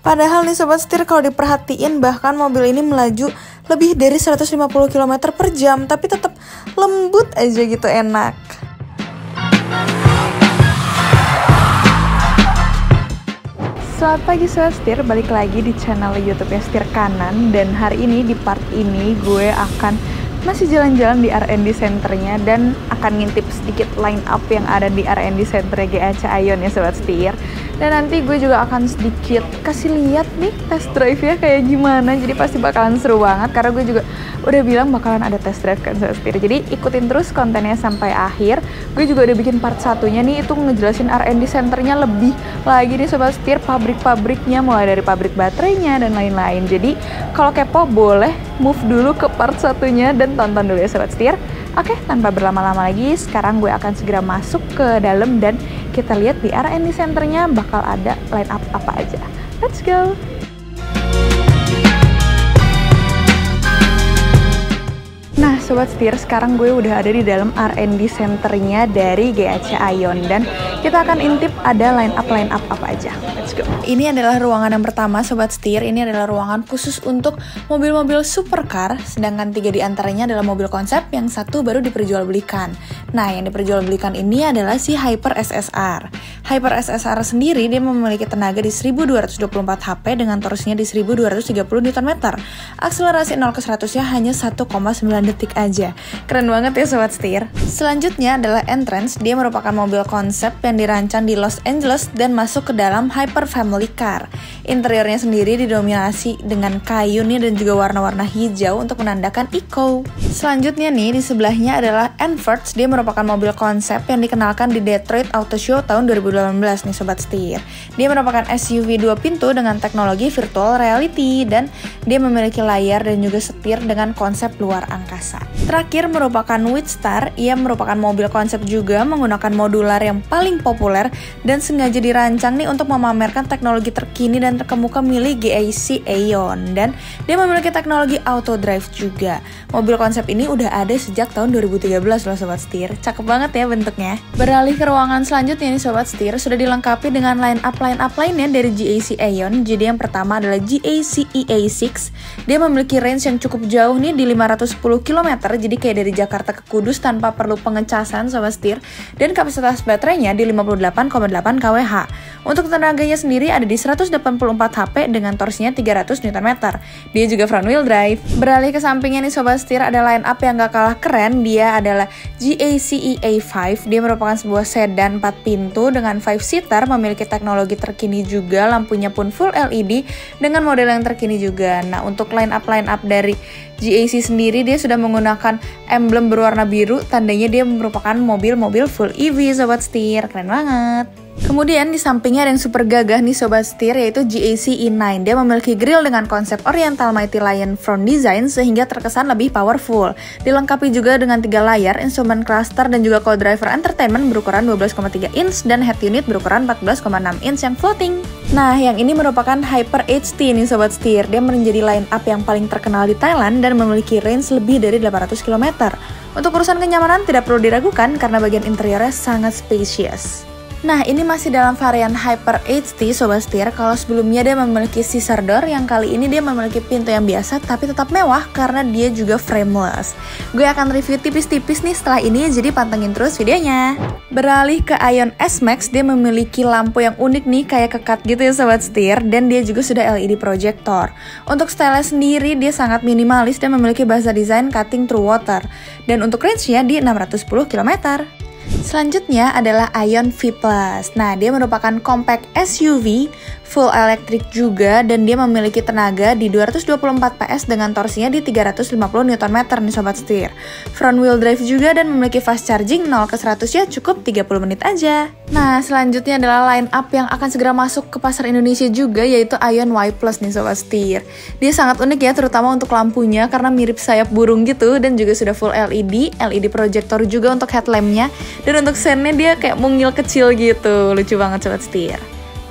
Padahal nih sobat setir, kalau diperhatiin bahkan mobil ini melaju lebih dari 150 km per jam, tapi tetap lembut aja gitu, enak. Selamat pagi sobat setir, balik lagi di channel YouTube Setir Kanan. Dan hari ini di part ini gue akan masih jalan-jalan di R&D Centernya dan akan ngintip sedikit line up yang ada di R&D Center GAC Aion ya sobat setir. Dan nanti gue juga akan sedikit kasih lihat nih test drive-nya kayak gimana. Jadi pasti bakalan seru banget karena gue juga udah bilang bakalan ada test drive kan sobat setir. Jadi ikutin terus kontennya sampai akhir. Gue juga udah bikin part satunya nih, itu ngejelasin R&D Centernya lebih lagi nih sobat setir, pabrik-pabriknya mulai dari pabrik baterainya dan lain-lain. Jadi kalau kepo boleh move dulu ke part satunya dan tonton dulu ya sobat setir. Oke, tanpa berlama-lama lagi, sekarang gue akan segera masuk ke dalam dan kita lihat di R&D Centernya bakal ada line up apa aja. Let's go! Nah sobat setir, sekarang gue udah ada di dalam R&D Centernya dari GAC Aion dan kita akan intip ada line up apa aja. Let's go. Ini adalah ruangan yang pertama sobat setir. Ini adalah ruangan khusus untuk mobil-mobil supercar, sedangkan 3 di antaranya adalah mobil konsep, yang 1 baru diperjualbelikan. Nah, yang diperjualbelikan ini adalah si Hyper SSR. Hyper SSR sendiri dia memiliki tenaga di 1224 HP dengan torsinya di 1230 Nm. Akselerasi 0 ke 100-nya hanya 1,9 detik aja. Keren banget ya sobat setir. Selanjutnya adalah Entrance. Dia merupakan mobil konsep yang dirancang di Los Angeles dan masuk ke dalam Hyper Family Car. Interiornya sendiri didominasi dengan kayu nih dan juga warna-warna hijau untuk menandakan eco. Selanjutnya nih di sebelahnya adalah Enverts. Dia merupakan mobil konsep yang dikenalkan di Detroit Auto Show tahun 2018 nih sobat setir. Dia merupakan SUV 2 pintu dengan teknologi virtual reality dan dia memiliki layar dan juga setir dengan konsep luar angkasa. Terakhir merupakan Wheatstar. Ia merupakan mobil konsep juga menggunakan modular yang paling populer dan sengaja dirancang nih untuk memamerkan teknologi terkini dan terkemuka milik GAC Aion, dan dia memiliki teknologi auto drive juga. Mobil konsep ini udah ada sejak tahun 2013 loh sobat setir. Cakep banget ya bentuknya. Beralih ke ruangan selanjutnya nih sobat setir, sudah dilengkapi dengan line up lainnya dari GAC Aion. Jadi yang pertama adalah GAC EA6. Dia memiliki range yang cukup jauh nih di 510 km, jadi kayak dari Jakarta ke Kudus tanpa perlu pengecasan sobat setir. Dan kapasitas baterainya di 58,8 kWh. Untuk tenaganya sendiri ada di 184 HP dengan torsinya 300 Nm. Dia juga front wheel drive. Beralih ke sampingnya nih sobat setir, ada line up yang gak kalah keren. Dia adalah GAC EA5. Dia merupakan sebuah sedan 4 pintu dengan 5-seater, memiliki teknologi terkini juga, lampunya pun full LED dengan model yang terkini juga. Nah, untuk line up dari GAC sendiri dia sudah menggunakan emblem berwarna biru, tandanya dia merupakan mobil-mobil full EV sobat setir. Keren banget. Kemudian di sampingnya ada yang super gagah nih sobat setir, yaitu GAC E9. Dia memiliki grill dengan konsep Oriental Mighty Lion front design sehingga terkesan lebih powerful. Dilengkapi juga dengan 3 layar, instrument cluster dan juga co-driver entertainment berukuran 12,3 inch dan head unit berukuran 14,6 inch yang floating. Nah, yang ini merupakan Hyper HT nih sobat setir. Dia menjadi line up yang paling terkenal di Thailand dan memiliki range lebih dari 800 km. Untuk urusan kenyamanan tidak perlu diragukan karena bagian interiornya sangat spacious. Nah, ini masih dalam varian Hyper HT sobat setir. Kalau sebelumnya dia memiliki scissor door, yang kali ini dia memiliki pintu yang biasa tapi tetap mewah karena dia juga frameless. Gue akan review tipis-tipis nih setelah ini, jadi pantengin terus videonya. Beralih ke Aion S-Max, dia memiliki lampu yang unik nih, kayak kekat gitu ya sobat setir, dan dia juga sudah LED projector. Untuk style sendiri dia sangat minimalis dan memiliki bahasa desain cutting through water. Dan untuk range-nya di 610 km. Selanjutnya adalah Aion V+. Nah, dia merupakan compact SUV, full electric juga, dan dia memiliki tenaga di 224 PS dengan torsinya di 350 Nm nih sobat setir. Front wheel drive juga dan memiliki fast charging 0 ke 100 ya cukup 30 menit aja. Nah, selanjutnya adalah line up yang akan segera masuk ke pasar Indonesia juga, yaitu Aion Y+ nih sobat setir. Dia sangat unik ya, terutama untuk lampunya karena mirip sayap burung gitu, dan juga sudah full LED projector juga untuk headlampnya. Dan untuk sennya dia kayak mungil kecil gitu, lucu banget sobat setir.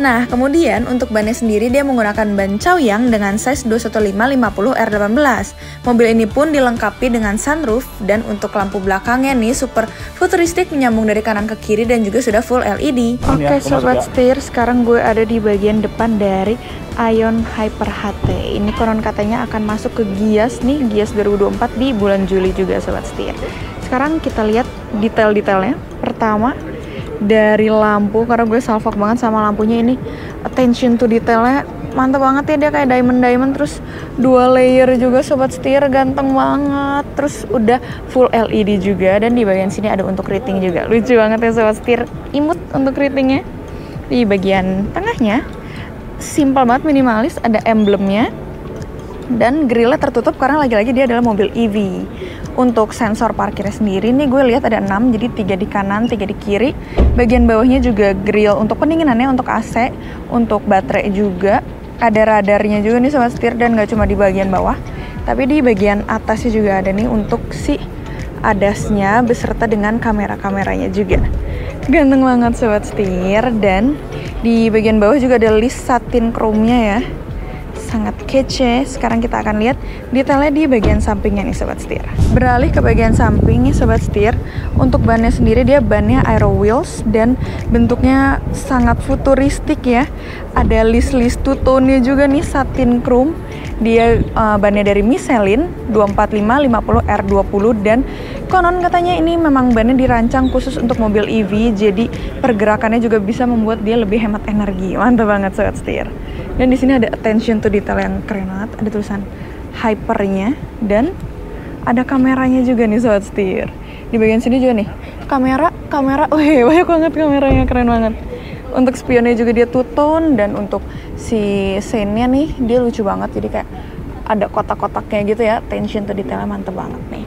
Nah, kemudian untuk bannya sendiri dia menggunakan ban Chaoyang dengan size 215/50R18. Mobil ini pun dilengkapi dengan sunroof dan untuk lampu belakangnya nih super futuristik menyambung dari kanan ke kiri dan juga sudah full LED. Oke, sobat setir, sekarang gue ada di bagian depan dari Aion Hyper HT. Ini konon katanya akan masuk ke Gias nih, Gias 2024 di bulan Juli juga sobat setir. Sekarang kita lihat detail-detailnya. Pertama, dari lampu, karena gue salfok banget sama lampunya ini, attention to detailnya mantap banget ya, dia kayak diamond terus 2 layer juga sobat setir, ganteng banget, terus udah full LED juga, dan di bagian sini ada untuk rating juga, lucu banget ya sobat setir, imut untuk ratingnya. Di bagian tengahnya simpel banget, minimalis, ada emblemnya dan grillnya tertutup karena lagi-lagi dia adalah mobil EV. Untuk sensor parkirnya sendiri nih gue lihat ada 6, jadi 3 di kanan, 3 di kiri. Bagian bawahnya juga grill untuk pendinginannya, untuk AC, untuk baterai juga. Ada radarnya juga nih sobat setir, dan gak cuma di bagian bawah, tapi di bagian atasnya juga ada nih untuk si ADAS-nya beserta dengan kamera-kameranya juga. Ganteng banget sobat setir, dan di bagian bawah juga ada list satin chrome-nya ya. Sangat kece. Sekarang kita akan lihat detailnya di bagian sampingnya nih sobat setir. Beralih ke bagian samping nih sobat setir, untuk bannya sendiri dia bannya Aero Wheels dan bentuknya sangat futuristik ya. Ada list-list two-tone-nya juga nih, satin chrome. Dia bannya dari Michelin 245/50R20, dan konon katanya ini memang bannya dirancang khusus untuk mobil EV, jadi pergerakannya juga bisa membuat dia lebih hemat energi. Mantap banget sobat setir. Dan di sini ada attention to detail yang keren banget, ada tulisan hypernya dan ada kameranya juga nih sobat setir. Di bagian sini juga nih kamera, wih banyak banget kameranya, keren banget. Untuk spionnya juga dia two-tone, dan untuk si scene-nya nih dia lucu banget, jadi kayak ada kotak-kotaknya gitu ya, attention to detailnya mantep banget nih.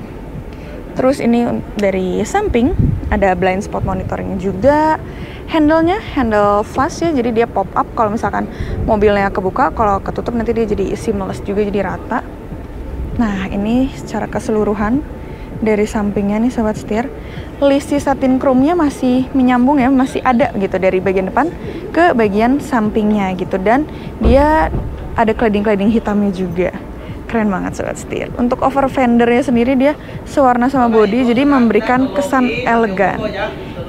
Terus ini dari samping ada blind spot monitoring juga. Handle-nya handle flash ya, jadi dia pop up kalau misalkan mobilnya kebuka, kalau ketutup nanti dia jadi seamless juga, jadi rata. Nah, ini secara keseluruhan dari sampingnya nih sobat setir. List satin chrome-nya masih menyambung ya, masih ada gitu dari bagian depan ke bagian sampingnya gitu, dan dia ada cladding-cladding hitamnya juga. Keren banget sobat setir. Untuk over fendernya sendiri dia sewarna sama body, jadi memberikan kesan elegan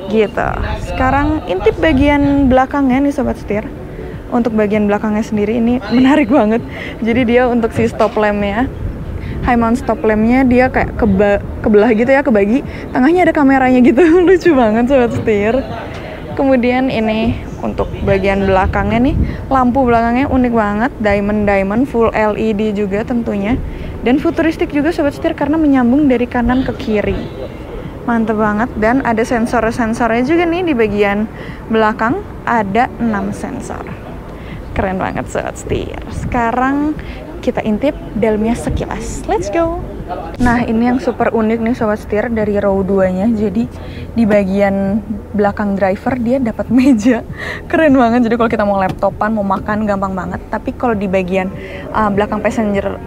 gitu. Sekarang intip bagian belakangnya nih sobat setir. Untuk bagian belakangnya sendiri ini menarik banget. Jadi dia untuk si stop lampnya, high mount stop lampnya dia kayak kebelah gitu ya, kebagi. Tengahnya ada kameranya gitu. Lucu banget sobat setir. Kemudian ini untuk bagian belakangnya nih, lampu belakangnya unik banget, diamond full LED juga tentunya, dan futuristik juga sobat setir karena menyambung dari kanan ke kiri. Mantep banget, dan ada sensor-sensornya juga nih di bagian belakang, ada 6 sensor. Keren banget sobat setir. Sekarang kita intip dalamnya sekilas. Let's go. Nah, ini yang super unik nih sobat setir dari row 2-nya. Jadi di bagian belakang driver dia dapat meja. Keren banget. Jadi kalau kita mau laptopan, mau makan gampang banget. Tapi kalau di bagian belakang passenger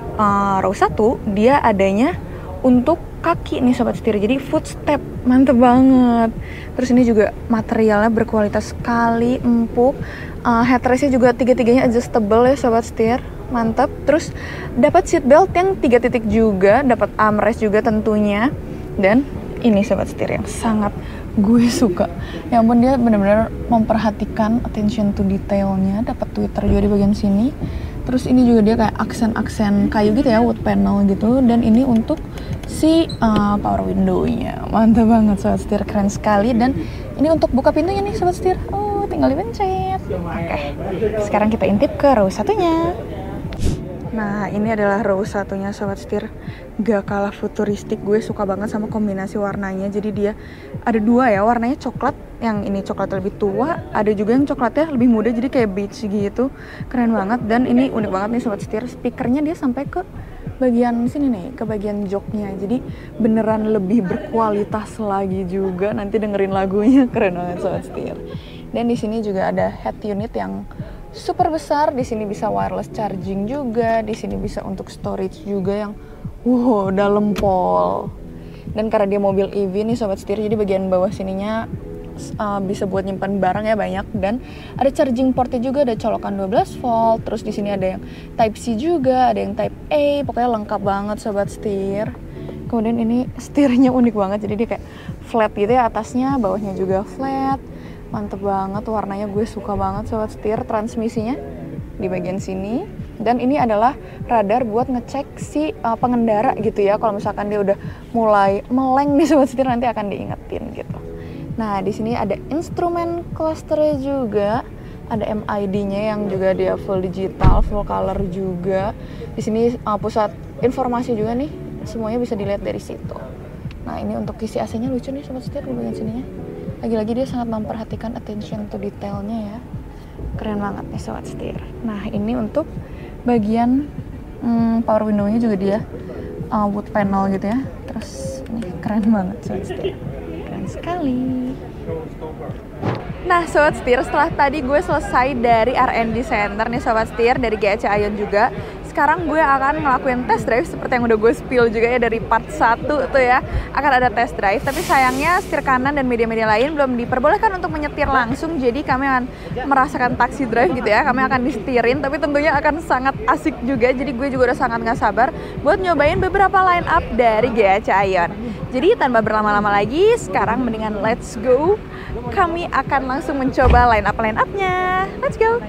row 1 dia adanya untuk kaki nih sobat setir, jadi footstep, mantep banget. Terus ini juga materialnya berkualitas sekali, empuk. Headrestnya juga tiga-tiganya adjustable ya sobat setir, mantep. Terus dapat seat belt yang 3 titik juga, dapat armrest juga tentunya. Dan ini sobat setir yang sangat gue suka. Ya ampun, dia benar-benar memperhatikan attention to detailnya. Dapat tweeter juga di bagian sini. Terus ini juga dia kayak aksen-aksen kayu gitu ya, wood panel gitu. Dan ini untuk si power window-nya. Mantap banget sobat setir, keren sekali. Dan ini untuk buka pintunya nih sobat setir. Oh, tinggal dipencet. Oke. Sekarang kita intip ke row satunya. Nah, ini adalah row satunya sobat setir. Gak kalah futuristik, gue suka banget sama kombinasi warnanya. Jadi dia ada 2 ya, warnanya coklat. Yang ini coklat lebih tua, ada juga yang coklatnya lebih muda, jadi kayak beige gitu. Keren banget. Dan ini unik banget nih sobat setir, speakernya dia sampai ke bagian sini nih, ke bagian joknya. Jadi beneran lebih berkualitas lagi juga, nanti dengerin lagunya. Keren banget sobat setir. Dan di sini juga ada head unit yang super besar. Di sini bisa wireless charging juga, di sini bisa untuk storage juga yang wow, dalam pol. Dan karena dia mobil EV nih sobat setir, jadi bagian bawah sininya bisa buat nyimpan barang ya banyak, dan ada charging portnya juga, ada colokan 12 volt. Terus di sini ada yang Type C juga, ada yang Type A, pokoknya lengkap banget sobat setir. Kemudian ini setirnya unik banget, jadi dia kayak flat gitu ya atasnya, bawahnya juga flat. Mantep banget, warnanya gue suka banget sobat setir. Transmisinya di bagian sini, dan ini adalah radar buat ngecek si pengendara gitu ya. Kalau misalkan dia udah mulai meleng nih sobat setir, nanti akan diingetin gitu. Nah di sini ada instrumen clusternya juga, ada MID-nya yang juga dia full digital, full color juga. Di sini pusat informasi juga nih, semuanya bisa dilihat dari situ. Nah ini untuk kisi AC-nya lucu nih sobat setir di bagian sininya. Lagi-lagi dia sangat memperhatikan attention to detailnya ya. Keren banget nih sobat setir. Nah ini untuk bagian power window-nya juga dia wood panel gitu ya. Terus ini keren banget sobat setir. Keren sekali. Nah sobat setir, setelah tadi gue selesai dari R&D Center nih sobat setir, dari GAC Aion juga. Sekarang gue akan ngelakuin test drive seperti yang udah gue spill juga ya dari part 1 tuh ya. Akan ada test drive, tapi sayangnya setir kanan dan media-media lain belum diperbolehkan untuk menyetir langsung. Jadi kami akan merasakan taxi drive gitu ya. Kami akan disetirin, tapi tentunya akan sangat asik juga. Jadi gue juga udah sangat gak sabar buat nyobain beberapa line up dari GAC Aion. Jadi tanpa berlama-lama lagi, sekarang mendingan let's go. Kami akan langsung mencoba line up-nya. Let's go.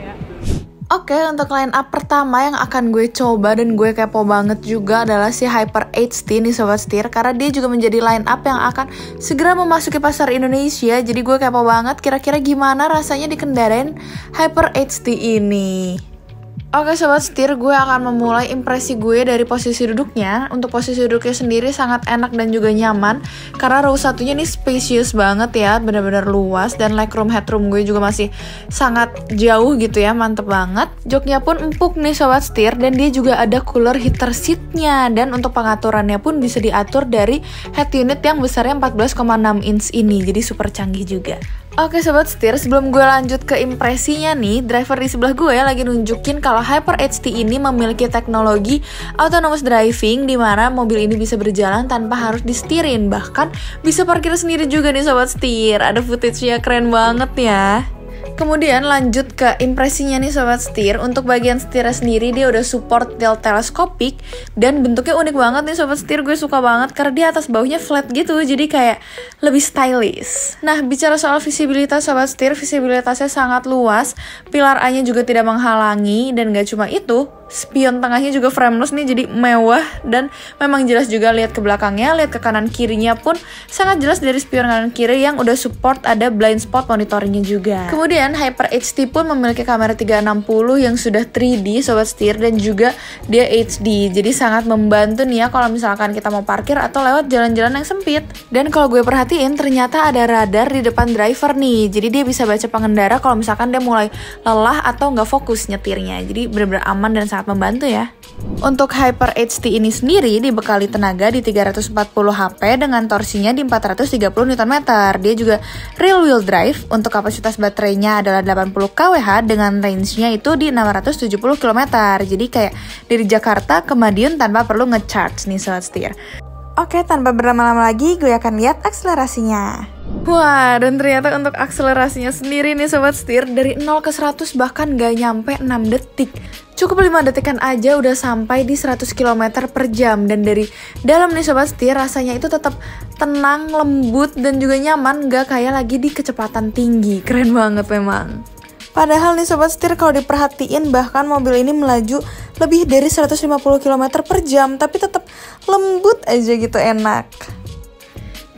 Oke, untuk line up pertama yang akan gue coba dan gue kepo banget juga adalah si Hyper HD nih sobat setir, karena dia juga menjadi line up yang akan segera memasuki pasar Indonesia. Jadi gue kepo banget kira-kira gimana rasanya dikendarain Hyper HD ini. Oke sobat setir, gue akan memulai impresi gue dari posisi duduknya. Untuk posisi duduknya sendiri sangat enak dan juga nyaman, karena row satunya nih spacious banget ya, benar-benar luas, dan legroom headroom gue juga masih sangat jauh gitu ya, mantep banget. Joknya pun empuk nih sobat setir, dan dia juga ada cooler heater seatnya, dan untuk pengaturannya pun bisa diatur dari head unit yang besarnya 14,6 inch ini, jadi super canggih juga. Oke sobat setir, sebelum gue lanjut ke impresinya nih, driver di sebelah gue lagi nunjukin kalau Hyper HD ini memiliki teknologi autonomous driving, di mana mobil ini bisa berjalan tanpa harus disetirin, bahkan bisa parkir sendiri juga nih sobat setir. Ada footage-nya keren banget ya. Kemudian lanjut ke impresinya nih sobat setir. Untuk bagian setirnya sendiri dia udah support tilt teleskopik, dan bentuknya unik banget nih sobat setir. Gue suka banget karena dia atas bawahnya flat gitu, jadi kayak lebih stylish. Nah bicara soal visibilitas sobat setir, visibilitasnya sangat luas. Pilar A-nya juga tidak menghalangi, dan gak cuma itu, spion tengahnya juga frameless nih, jadi mewah, dan memang jelas juga lihat ke belakangnya, lihat ke kanan kirinya pun sangat jelas dari spion kanan kiri yang udah support ada blind spot monitoringnya juga. Kemudian Hyper HD pun memiliki kamera 360 yang sudah 3D sobat setir, dan juga dia HD, jadi sangat membantu nih ya kalau misalkan kita mau parkir atau lewat jalan-jalan yang sempit. Dan kalau gue perhatiin ternyata ada radar di depan driver nih, jadi dia bisa baca pengendara kalau misalkan dia mulai lelah atau nggak fokus nyetirnya, jadi benar-benar aman dan sangat membantu ya. Untuk Hyper HD ini sendiri dibekali tenaga di 340 HP dengan torsinya di 430 Nm. Dia juga real wheel drive. Untuk kapasitas baterainya adalah 80 kWh dengan range-nya itu di 670 km. Jadi kayak dari Jakarta ke Madiun tanpa perlu ngecharge nih sobat setir. Oke, tanpa berlama-lama lagi gue akan lihat akselerasinya. Wah, dan ternyata untuk akselerasinya sendiri nih sobat setir, dari 0 ke 100 bahkan gak nyampe 6 detik. Cukup 5 detikan aja udah sampai di 100 km per jam. Dan dari dalam nih sobat setir, rasanya itu tetap tenang, lembut, dan juga nyaman, gak kayak lagi di kecepatan tinggi. Keren banget memang. Padahal nih sobat setir, kalau diperhatiin bahkan mobil ini melaju lebih dari 150 km per jam, tapi tetap lembut aja gitu, enak.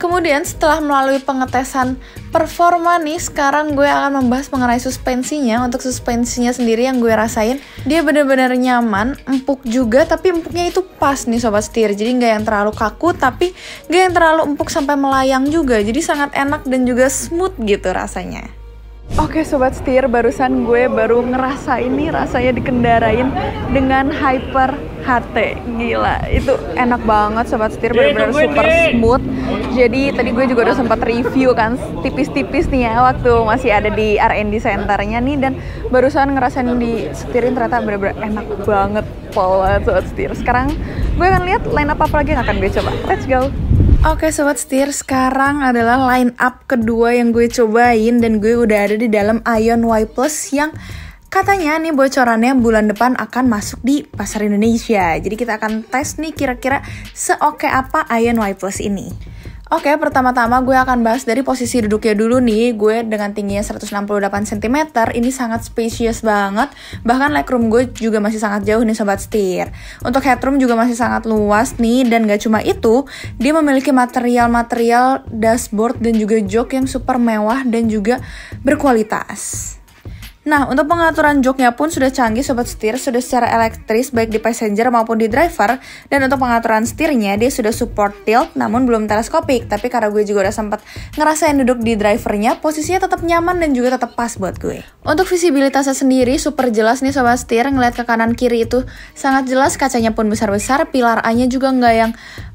Kemudian setelah melalui pengetesan performa nih, sekarang gue akan membahas mengenai suspensinya. Untuk suspensinya sendiri yang gue rasain, dia benar-benar nyaman, empuk juga, tapi empuknya itu pas nih sobat setir. Jadi nggak yang terlalu kaku, tapi nggak yang terlalu empuk sampai melayang juga. Jadi sangat enak dan juga smooth gitu rasanya. Oke sobat setir, barusan gue baru ngerasain nih rasanya dikendarain dengan Hyper HD. Gila, itu enak banget sobat setir, benar-benar super smooth. Jadi tadi gue juga udah sempat review kan tipis-tipis nih ya waktu masih ada di R&D Centernya nih, dan barusan ngerasain di setirin ternyata benar-benar enak banget, pol banget sobat setir. Sekarang gue akan lihat line up apa lagi yang akan gue coba. Let's go. Oke sobat setir, sekarang adalah line up kedua yang gue cobain dan gue udah ada di dalam Aion Y Plus yang katanya nih bocorannya bulan depan akan masuk di pasar Indonesia. Jadi kita akan tes nih kira-kira seoke apa Aion Y Plus ini. Oke, pertama-tama gue akan bahas dari posisi duduknya dulu nih. Gue dengan tingginya 168 cm, ini sangat spacious banget. Bahkan legroom gue juga masih sangat jauh nih sobat setir. Untuk headroom juga masih sangat luas nih. Dan gak cuma itu, dia memiliki material-material dashboard dan juga jok yang super mewah dan juga berkualitas. Nah, untuk pengaturan joknya pun sudah canggih sobat setir, sudah secara elektris baik di passenger maupun di driver. Dan untuk pengaturan setirnya dia sudah support tilt namun belum teleskopik. Tapi karena gue juga udah sempat ngerasain duduk di drivernya, posisinya tetap nyaman dan juga tetap pas buat gue. Untuk visibilitasnya sendiri super jelas nih sobat setir, ngeliat ke kanan kiri itu sangat jelas, kacanya pun besar-besar, pilar A-nya juga nggak yang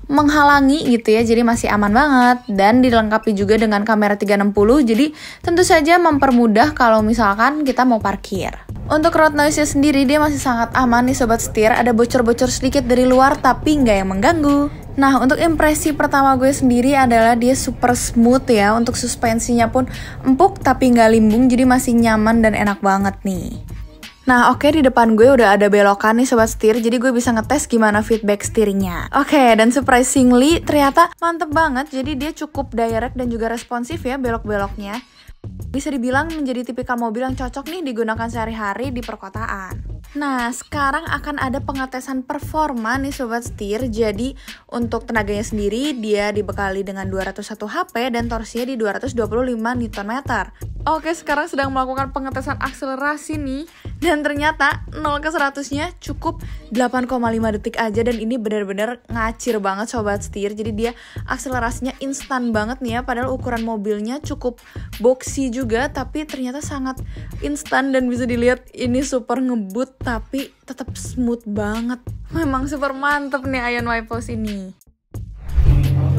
menghalangi gitu ya, jadi masih aman banget. Dan dilengkapi juga dengan kamera 360, jadi tentu saja mempermudah kalau misalkan kita mau parkir. Untuk road noise-nya sendiri dia masih sangat aman nih sobat setir, ada bocor-bocor sedikit dari luar tapi nggak yang mengganggu. Nah, untuk impresi pertama gue sendiri adalah dia super smooth ya. Untuk suspensinya pun empuk tapi nggak limbung, jadi masih nyaman dan enak banget nih. Nah oke, di depan gue udah ada belokan nih sobat setir, jadi gue bisa ngetes gimana feedback steeringnya. Oke, dan surprisingly ternyata mantep banget, jadi dia cukup direct dan juga responsif ya belok-beloknya. Bisa dibilang menjadi tipikal mobil yang cocok nih digunakan sehari-hari di perkotaan. Nah, sekarang akan ada pengetesan performa nih sobat setir. Jadi untuk tenaganya sendiri dia dibekali dengan 201 HP dan torsinya di 225 Nm. Oke, sekarang sedang melakukan pengetesan akselerasi nih. Dan ternyata 0 ke 100-nya cukup 8,5 detik aja. Dan ini benar-benar ngacir banget sobat setir. Jadi dia akselerasinya instan banget nih ya. Padahal ukuran mobilnya cukup boxy juga, tapi ternyata sangat instan. Dan bisa dilihat ini super ngebut tapi tetap smooth banget. Memang super mantep nih Aion Y Plus ini.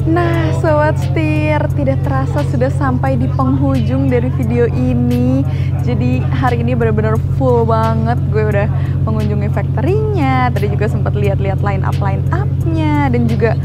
Nah sobat setir, tidak terasa sudah sampai di penghujung dari video ini. Jadi hari ini benar-benar full banget. Gue udah mengunjungi factory-nya, tadi juga sempat lihat-lihat line up-nya, dan juga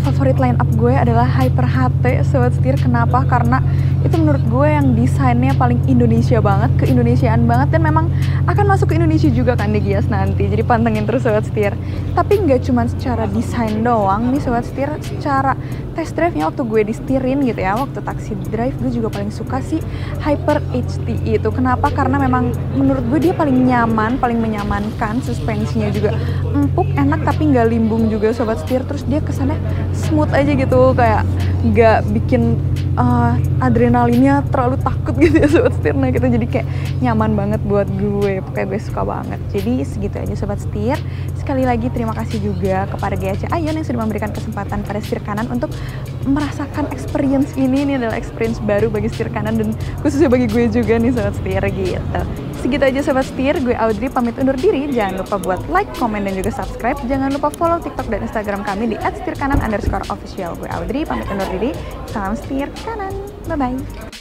favorit line up gue adalah Hyper HT sobat setir. Kenapa? Karena itu menurut gue yang desainnya paling Indonesia banget, keindonesiaan banget, dan memang akan masuk ke Indonesia juga kan di Gias nanti. Jadi pantengin terus sobat setir. Tapi nggak cuma secara desain doang nih sobat setir, secara test drive-nya waktu gue disetirin gitu ya, waktu taxi drive gue juga paling suka sih Hyper HT itu. Kenapa? Karena memang menurut gue dia paling nyaman, paling menyamankan, suspensinya juga empuk, enak tapi nggak limbung juga sobat setir. Terus dia kesannya smooth aja gitu, kayak nggak bikin adrenalinnya terlalu takut gitu ya sobat setir. Nah gitu, jadi kayak nyaman banget buat gue, pokoknya gue suka banget. Jadi segitu aja sobat setir. Sekali lagi terima kasih juga kepada GAC Aion yang sudah memberikan kesempatan pada setir kanan untuk merasakan experience ini. Ini adalah experience baru bagi setir kanan dan khususnya bagi gue juga nih sobat setir gitu. Segitu aja sobat setir, gue Audrey pamit undur diri. Jangan lupa buat like, komen, dan juga subscribe. Jangan lupa follow TikTok dan Instagram kami di @setirkanan_official. Gue Audrey pamit undur diri. Salam setir kanan, bye-bye.